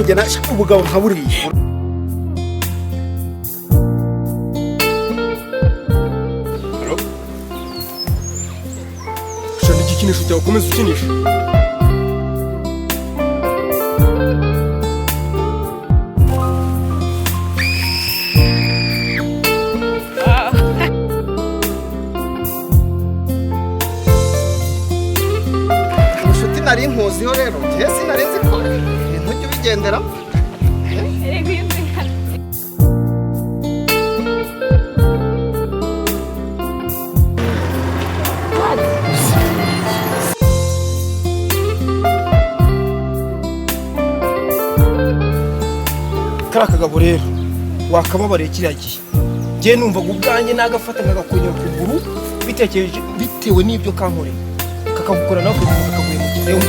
nkugena ubugabo nkaburiye ikinisho cyawe ukomeza ukinisha inshuti nari nkuziho rero njye sinari nzi ko ibintu ujya ubigendera kara kagabo rero wakamabariye kiriya gihe njye numvaga ubwanjye nagafata nkagakunya kuguru bitewe n'ibyo kankoreye kakagukora nawe kakaguye mu kireho